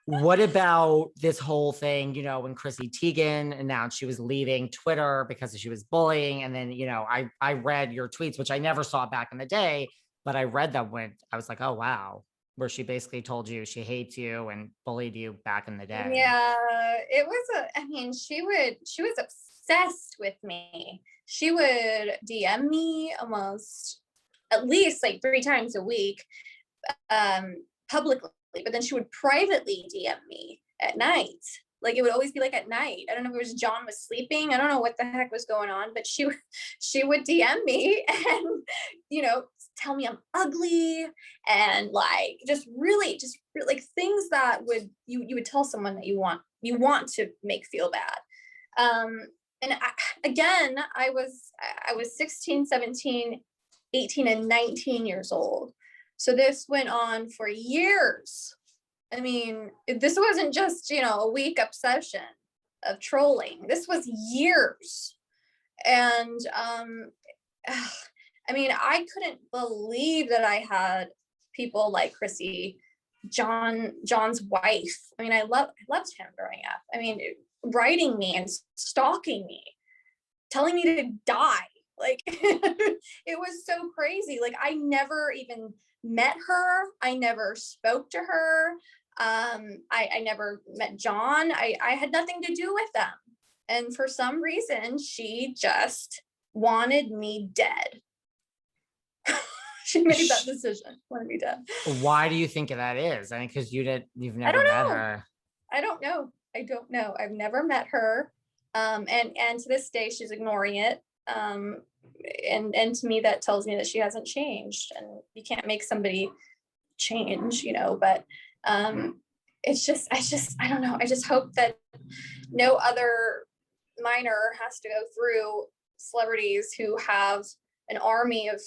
What about this whole thing, when Chrissy Teigen announced she was leaving Twitter because she was bullying? And then, I read your tweets, which I never saw back in the day, but I read them when I was like, oh, wow, where she basically told you she hates you and bullied you back in the day. Yeah, it was I mean, she was obsessed with me. She would DM me almost at least like 3 times a week, publicly, but then she would privately DM me at night. Like it would always be like at night. I don't know if it was John was sleeping. I don't know what the heck was going on, but she would DM me and tell me I'm ugly and like just really like things that would you would tell someone that you want to make feel bad. And I was 16, 17, 18 and 19 years old. So this went on for years. I mean, this wasn't just, a week obsession of trolling. This was years. And I mean, I couldn't believe that I had people like Chrissy, John's wife. I mean, I loved him growing up. I mean, writing me and stalking me, telling me to die. Like it was so crazy. Like I never even met her. I never spoke to her. I never met John. I had nothing to do with them. And for some reason, she just wanted me dead. She made that decision, wanted me dead. Why do you think that is? I mean, because you've never met her. I don't know. I've never met her. And to this day, she's ignoring it. And to me, that tells me that she hasn't changed, and you can't make somebody change, but it's just, I don't know. I just hope that no other minor has to go through celebrities who have an army of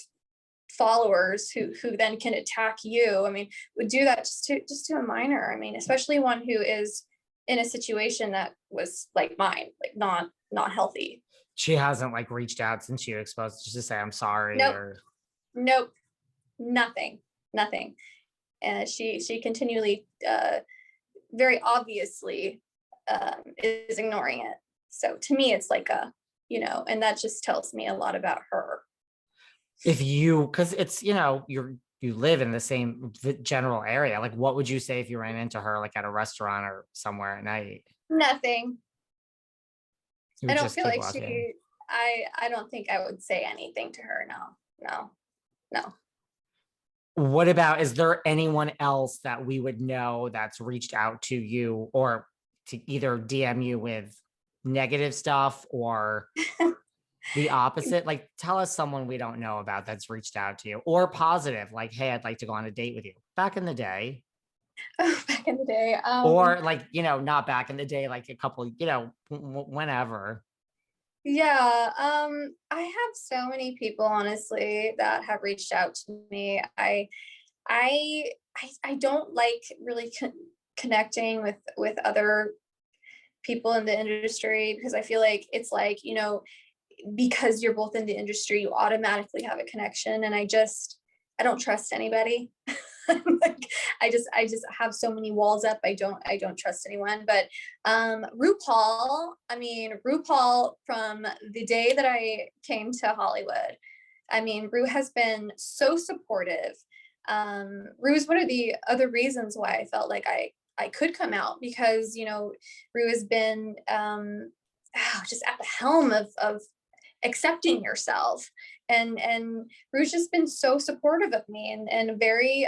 followers who then can attack you. I mean, would do that just to a minor. I mean, especially one who is in a situation that was like mine, like not healthy. She hasn't like reached out since you exposed just to say I'm sorry. Nope, nothing. And she continually, very obviously, is ignoring it. So to me, it's like and that just tells me a lot about her. Because it's you live in the same general area. Like, what would you say if you ran into her like at a restaurant or somewhere at night? Nothing. I don't feel like walking. I don't think I would say anything to her. No. What about, is there anyone else that we would know that's reached out to you or to either DM you with negative stuff or the opposite? Like, tell us someone we don't know about that's reached out to you, or positive, like, hey, I'd like to go on a date with you back in the day. Back in the day. Or like, not back in the day, like a couple, whenever. Yeah. I have so many people, honestly, that have reached out to me. I don't like really connecting with other people in the industry, because I feel like it's like, because you're both in the industry, you automatically have a connection. And I don't trust anybody. Like, I just have so many walls up. I don't trust anyone. But RuPaul, from the day that I came to Hollywood, Ru has been so supportive. Ru is one of the other reasons why I felt like I could come out, because Ru has been just at the helm of accepting yourself, and Ru's just been so supportive of me and very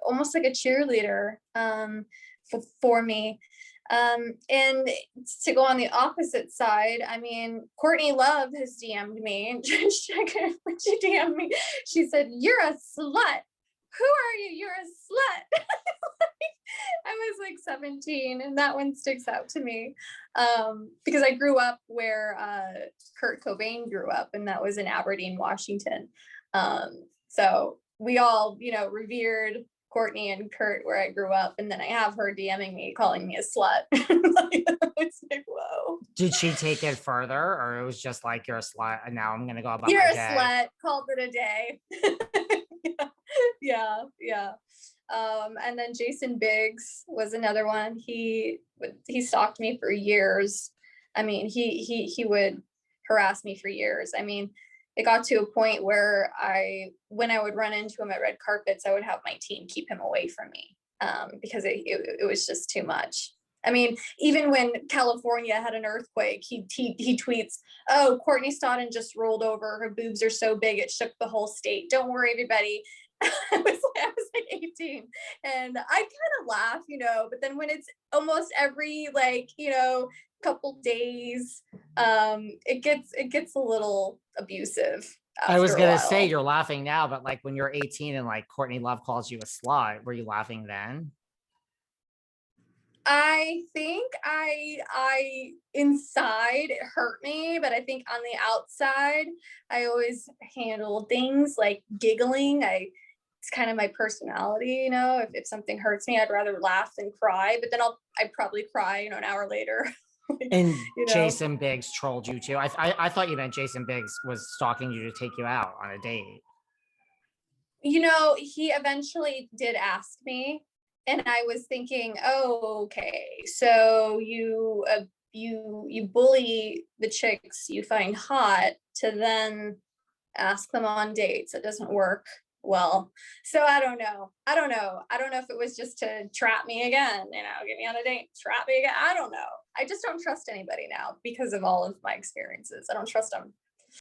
almost like a cheerleader for me. And to go on the opposite side, Courtney Love has DM'd me. She DM'd me. She said, "You're a slut. Who are you? You're a slut." I was like 17, and that one sticks out to me because I grew up where Kurt Cobain grew up, and that was in Aberdeen, Washington. So we all, revered Courtney and Kurt where I grew up, and then I have her DMing me, calling me a slut. It's like, whoa. Did she take it further, or it was just like, you're a slut and now I'm gonna go about you're my a day? Slut, called it a day. Yeah. And then Jason Biggs was another one. He stalked me for years. I mean, he would harass me for years. I mean, it got to a point where when I would run into him at red carpets, I would have my team keep him away from me, because it was just too much. I mean, even when California had an earthquake, he tweets, "Oh, Courtney Stodden just rolled over. Her boobs are so big it shook the whole state. Don't worry, everybody." I was like 18, and I kind of laugh, but then when it's almost every couple days, it gets a little abusive after I was a gonna while. say you're laughing now, but like when you're 18 and like Courtney Love calls you a slut, were you laughing then? I think I inside it hurt me, but I think on the outside I always handle things like giggling. It's kind of my personality, if something hurts me, I'd rather laugh than cry, but then I'd probably cry, an hour later. And you know. Jason Biggs trolled you too. I thought you meant Jason Biggs was stalking you to take you out on a date. He eventually did ask me, and I was thinking, oh, okay, so you bully the chicks you find hot to then ask them on dates. It doesn't work well. So I don't know if it was just to trap me again, get me on a date, trap me again. I don't know. I just don't trust anybody now because of all of my experiences. I don't trust them.